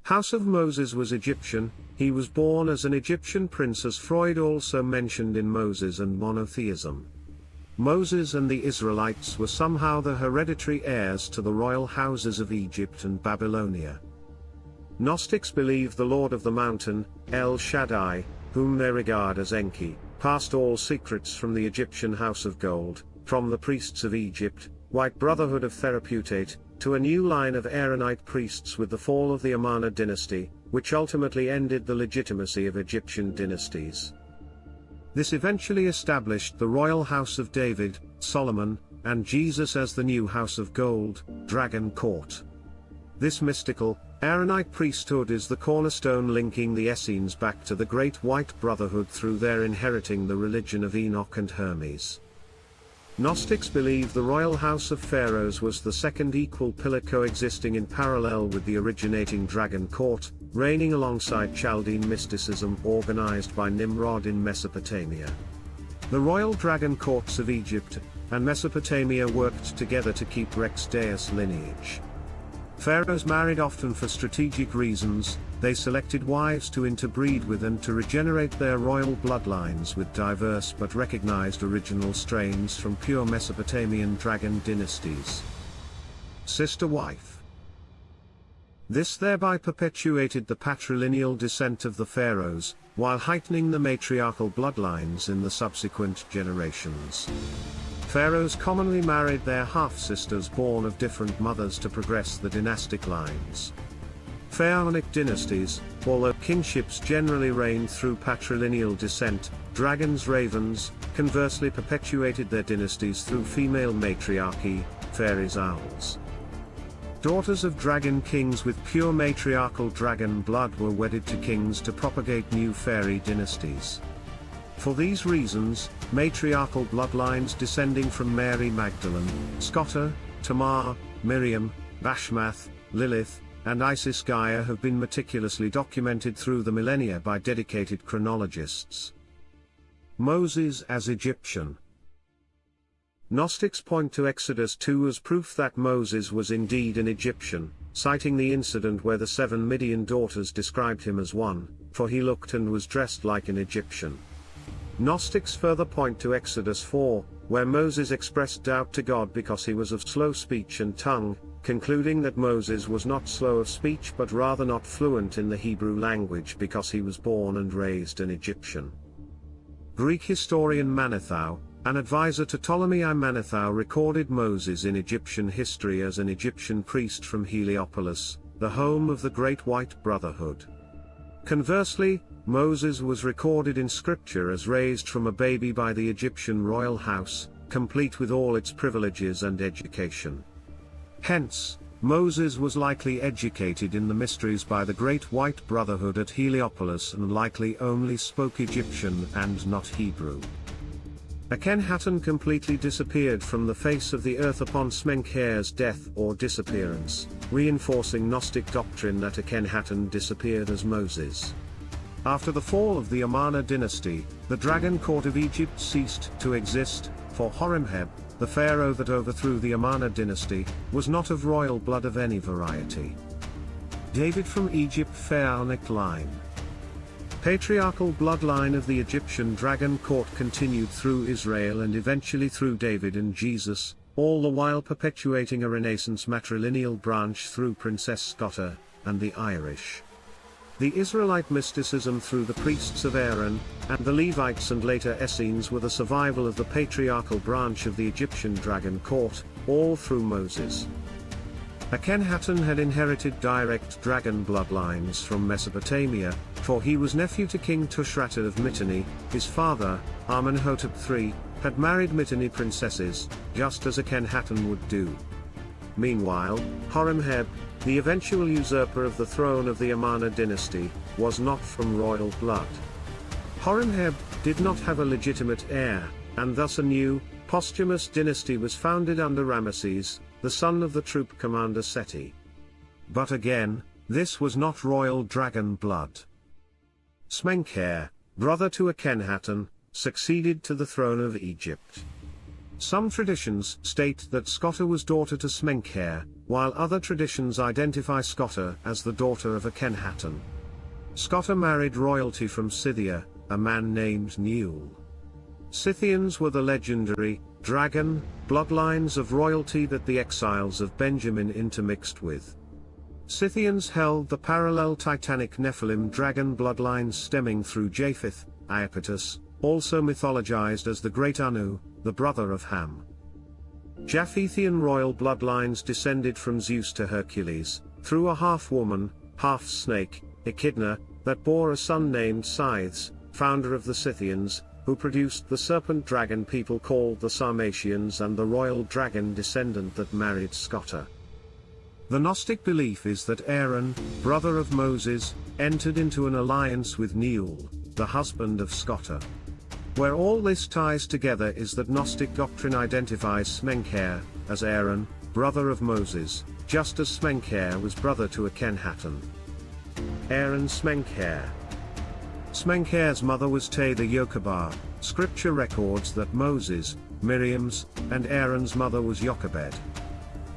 House of Moses was Egyptian. He was born as an Egyptian prince, as Freud also mentioned in Moses and Monotheism. Moses and the Israelites were somehow the hereditary heirs to the royal houses of Egypt and Babylonia. Gnostics believe the Lord of the Mountain, El Shaddai, whom they regard as Enki, passed all secrets from the Egyptian House of Gold, from the priests of Egypt, White Brotherhood of Therapeutate, to a new line of Aaronite priests with the fall of the Amarna Dynasty, which ultimately ended the legitimacy of Egyptian dynasties. This eventually established the royal house of David, Solomon, and Jesus as the new House of Gold, Dragon Court. This mystical, Aaronite priesthood is the cornerstone linking the Essenes back to the Great White Brotherhood through their inheriting the religion of Enoch and Hermes. Gnostics believe the royal house of Pharaohs was the second equal pillar coexisting in parallel with the originating Dragon Court, reigning alongside Chaldean mysticism organized by Nimrod in Mesopotamia. The royal dragon courts of Egypt and Mesopotamia worked together to keep Rex Deus lineage. Pharaohs married often for strategic reasons. They selected wives to interbreed with and to regenerate their royal bloodlines with diverse but recognized original strains from pure Mesopotamian dragon dynasties. Sister wife. This thereby perpetuated the patrilineal descent of the pharaohs, while heightening the matriarchal bloodlines in the subsequent generations. Pharaohs commonly married their half-sisters born of different mothers to progress the dynastic lines. Pharaonic dynasties, although kingships generally reigned through patrilineal descent, dragons-ravens, conversely perpetuated their dynasties through female matriarchy, Fairies-Owls. Daughters of dragon kings with pure matriarchal dragon blood were wedded to kings to propagate new fairy dynasties. For these reasons, matriarchal bloodlines descending from Mary Magdalene, Scotta, Tamar, Miriam, Bashmath, Lilith, and Isis Gaia have been meticulously documented through the millennia by dedicated chronologists. Moses as Egyptian. Gnostics point to Exodus 2 as proof that Moses was indeed an Egyptian, citing the incident where the 7 Midian daughters described him as one, for he looked and was dressed like an Egyptian. Gnostics further point to Exodus 4, where Moses expressed doubt to God because he was of slow speech and tongue, concluding that Moses was not slow of speech but rather not fluent in the Hebrew language because he was born and raised an Egyptian. Greek historian Manetho, an advisor to Ptolemy I Manetho, recorded Moses in Egyptian history as an Egyptian priest from Heliopolis, the home of the Great White Brotherhood. Conversely, Moses was recorded in scripture as raised from a baby by the Egyptian royal house, complete with all its privileges and education. Hence, Moses was likely educated in the mysteries by the Great White Brotherhood at Heliopolis and likely only spoke Egyptian and not Hebrew. Akhenaton completely disappeared from the face of the earth upon Smenkhkare's death or disappearance, reinforcing Gnostic doctrine that Akhenaton disappeared as Moses. After the fall of the Amarna Dynasty, the Dragon Court of Egypt ceased to exist, for Horemheb, the pharaoh that overthrew the Amarna Dynasty, was not of royal blood of any variety. David from Egypt, Pharaonic line. Patriarchal bloodline of the Egyptian Dragon Court continued through Israel and eventually through David and Jesus, all the while perpetuating a Renaissance matrilineal branch through Princess Scotta and the Irish. The Israelite mysticism through the priests of Aaron, and the Levites and later Essenes were the survival of the patriarchal branch of the Egyptian Dragon Court, all through Moses. Akhenaton had inherited direct dragon bloodlines from Mesopotamia, for he was nephew to King Tushratta of Mitanni. His father, Amenhotep III, had married Mitanni princesses, just as Akhenaton would do. Meanwhile, Horemheb, the eventual usurper of the throne of the Amarna dynasty, was not from royal blood. Horemheb did not have a legitimate heir, and thus a new, posthumous dynasty was founded under Ramesses, the son of the troop commander Seti. But again, this was not royal dragon blood. Smenkhkare, brother to Akhenaton, succeeded to the throne of Egypt. Some traditions state that Scotta was daughter to Smenkhare, while other traditions identify Scotta as the daughter of Akhenaton. Scotta married royalty from Scythia, a man named Newell. Scythians were the legendary, dragon, bloodlines of royalty that the exiles of Benjamin intermixed with. Scythians held the parallel Titanic Nephilim dragon bloodlines stemming through Japheth, Iapetus, also mythologized as the Great Anu, the brother of Ham. Japhethian royal bloodlines descended from Zeus to Hercules, through a half-woman, half-snake, Echidna, that bore a son named Scythes, founder of the Scythians, who produced the serpent dragon people called the Sarmatians and the royal dragon descendant that married Scotta. The Gnostic belief is that Aaron, brother of Moses, entered into an alliance with Newell, the husband of Scotta. Where all this ties together is that Gnostic doctrine identifies Smenkhare as Aaron, brother of Moses, just as Smenkhare was brother to Akhenaton. Aaron Smenkhare. Smenkhare's mother was Te the Jochebed. Scripture records that Moses, Miriam's, and Aaron's mother was Jochebed.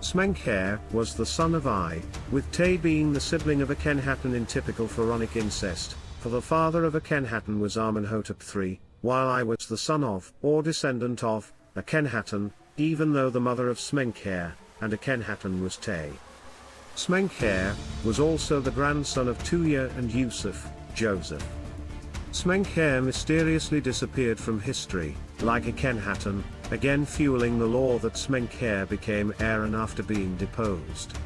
Smenkhare was the son of Ai, with Te being the sibling of Akhenaton in typical Pharaonic incest, for the father of Akhenaton was Amenhotep III, while Ai was the son of, or descendant of, Akhenaton, even though the mother of Smenkhare and Akhenaton was Te. Smenkhare was also the grandson of Tuya and Yusuf, Joseph. Smenkhare mysteriously disappeared from history, like Akhenaton, again fueling the lore that Smenkhare became Aaron after being deposed.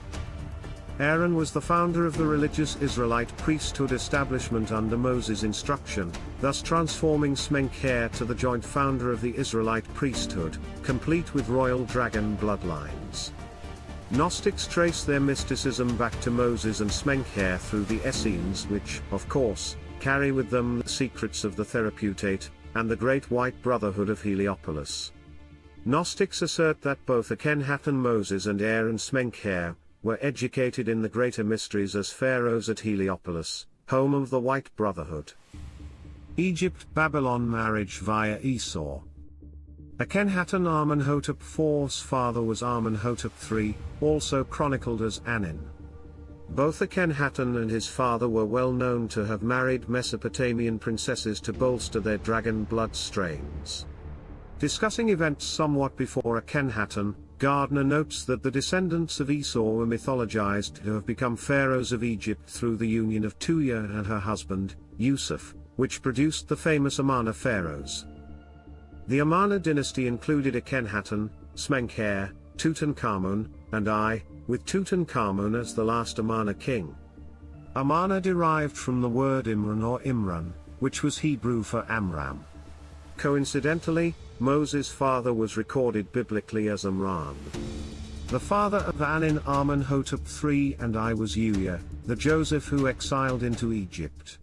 Aaron was the founder of the religious Israelite priesthood establishment under Moses' instruction, thus transforming Smenkhare to the joint founder of the Israelite priesthood, complete with royal dragon bloodlines. Gnostics trace their mysticism back to Moses and Smenkhare through the Essenes, which, of course, carry with them the secrets of the Therapeutate, and the Great White Brotherhood of Heliopolis. Gnostics assert that both Akhenaton Moses and Aaron Smenkhare were educated in the greater mysteries as pharaohs at Heliopolis, home of the White Brotherhood. Egypt-Babylon marriage via Esau. Akhenaton Amenhotep IV's father was Amenhotep III, also chronicled as Anin. Both Akhenaton and his father were well known to have married Mesopotamian princesses to bolster their dragon blood strains. Discussing events somewhat before Akhenaton, Gardner notes that the descendants of Esau were mythologized to have become pharaohs of Egypt through the union of Tuya and her husband, Yusuf, which produced the famous Amarna pharaohs. The Amarna dynasty included Akhenaton, Smenkhare, Tutankhamun, and Ai, with Tutankhamun as the last Amarna king. Amarna derived from the word Imran or Imran, which was Hebrew for Amram. Coincidentally, Moses' father was recorded biblically as Amram. The father of Anin Amenhotep III and Ai was Uya, the Joseph who exiled into Egypt.